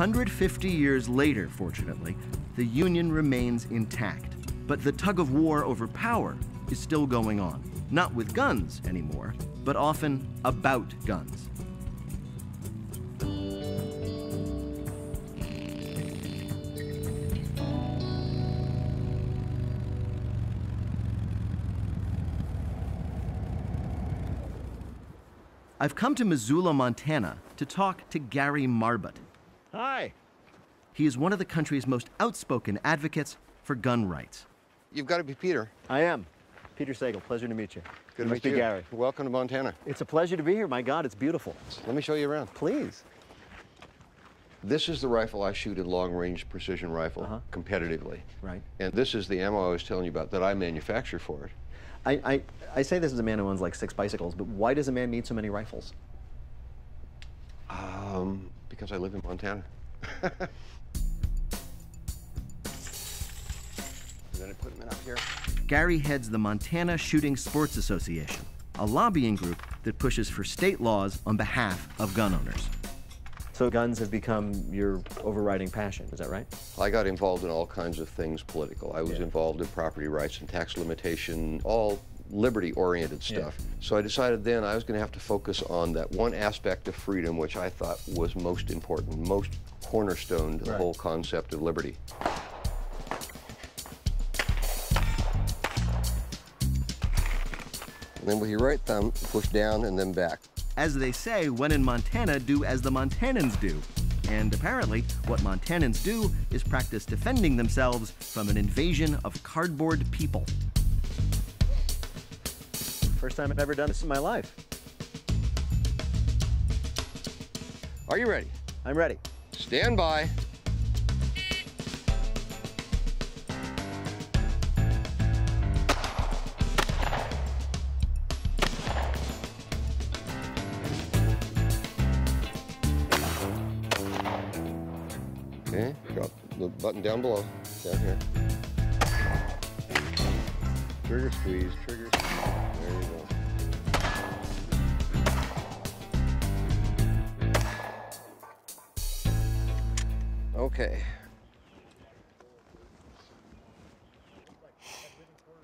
150 years later, fortunately, the Union remains intact. But the tug of war over power is still going on. Not with guns anymore, but often about guns. I've come to Missoula, Montana to talk to Gary Marbut. Hi. He is one of the country's most outspoken advocates for gun rights. You've got to be Peter. I am. Peter Sagal, pleasure to meet you. Good to must meet be you. Gary. Welcome to Montana. It's a pleasure to be here. My God, it's beautiful. Let me show you around. Please. This is the rifle I shoot in long-range precision rifle competitively. Right. And this is the ammo I was telling you about that I manufacture for it. I say this as a man who owns like 6 bicycles, but why does a man need so many rifles? Because I live in Montana. Then I put them up here. Gary heads the Montana Shooting Sports Association, a lobbying group that pushes for state laws on behalf of gun owners. So guns have become your overriding passion, is that right? I got involved in all kinds of things political. I was involved in property rights and tax limitation, all liberty-oriented stuff. Yeah. So I decided then I was going to have to focus on that one aspect of freedom which I thought was most important, most cornerstone to the whole concept of liberty. And then with your right thumb, push down and then back. As they say, when in Montana, do as the Montanans do. And apparently, what Montanans do is practice defending themselves from an invasion of cardboard people. First time I've ever done this in my life. Are you ready? I'm ready. Stand by. Okay, got the button down below, down here. Trigger squeeze, trigger squeeze. There you go. Okay.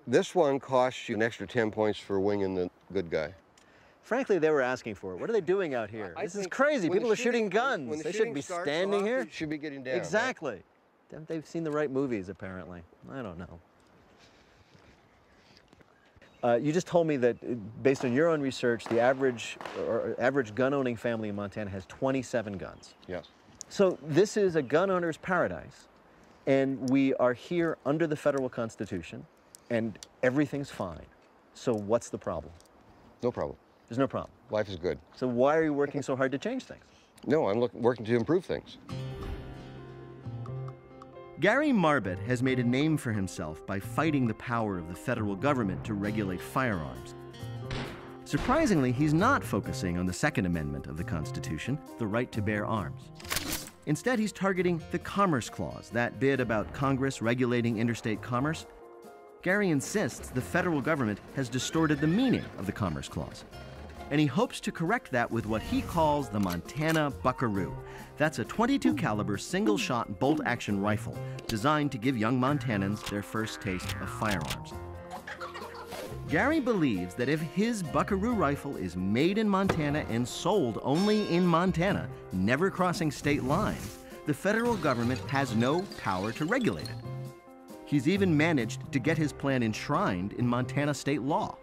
This one costs you an extra 10 points for winging the good guy. Frankly, they were asking for it. What are they doing out here? This is crazy. People are shooting guns. They shouldn't be standing here. They should be getting down. Exactly. Right? They've seen the right movies, apparently. I don't know. You just told me that, based on your own research, the average gun-owning family in Montana has 27 guns. Yes. So this is a gun owner's paradise, and we are here under the federal Constitution, and everything's fine. So what's the problem? No problem. There's no problem. Life is good. So why are you working so hard to change things? No, I'm working to improve things. Gary Marbut has made a name for himself by fighting the power of the federal government to regulate firearms. Surprisingly, he's not focusing on the Second Amendment of the Constitution, the right to bear arms. Instead, he's targeting the Commerce Clause, that bit about Congress regulating interstate commerce. Gary insists the federal government has distorted the meaning of the Commerce Clause. And he hopes to correct that with what he calls the Montana Buckaroo. That's a .22 caliber single-shot bolt-action rifle designed to give young Montanans their first taste of firearms. Gary believes that if his Buckaroo rifle is made in Montana and sold only in Montana, never crossing state lines, the federal government has no power to regulate it. He's even managed to get his plan enshrined in Montana state law.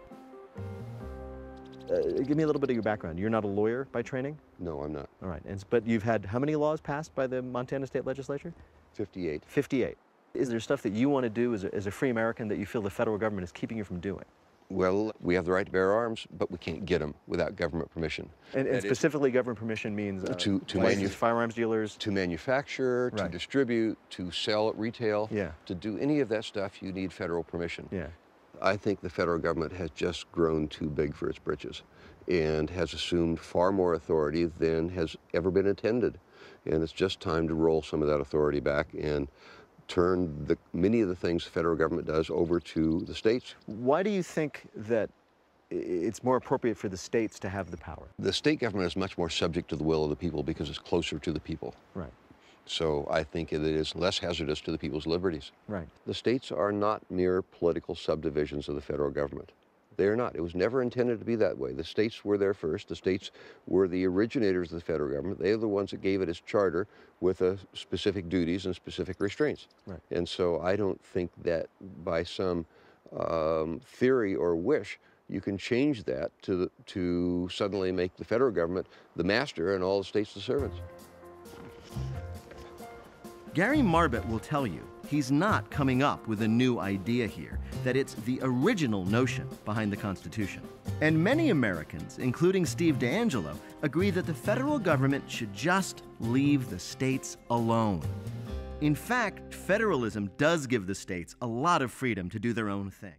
Give me a little bit of your background. You're not a lawyer by training? No, I'm not. All right. But you've had how many laws passed by the Montana State Legislature? 58. 58. Is there stuff that you want to do as a free American that you feel the federal government is keeping you from doing? Well, we have the right to bear arms, but we can't get them without government permission. And specifically, government permission means to firearms dealers? To manufacture, to distribute, to sell at retail. Yeah. To do any of that stuff, you need federal permission. Yeah. I think the federal government has just grown too big for its britches and has assumed far more authority than has ever been intended. And it's just time to roll some of that authority back and turn many of the things the federal government does over to the states. Why do you think that it's more appropriate for the states to have the power? The state government is much more subject to the will of the people because it's closer to the people. Right. So I think that it is less hazardous to the people's liberties. Right. The states are not mere political subdivisions of the federal government. They are not. It was never intended to be that way. The states were there first. The states were the originators of the federal government. They are the ones that gave it its charter with specific duties and specific restraints. Right. And so I don't think that by some theory or wish you can change that to suddenly make the federal government the master and all the states the servants. Gary Marbut will tell you he's not coming up with a new idea here, that it's the original notion behind the Constitution. And many Americans, including Steve DeAngelo, agree that the federal government should just leave the states alone. In fact, federalism does give the states a lot of freedom to do their own thing.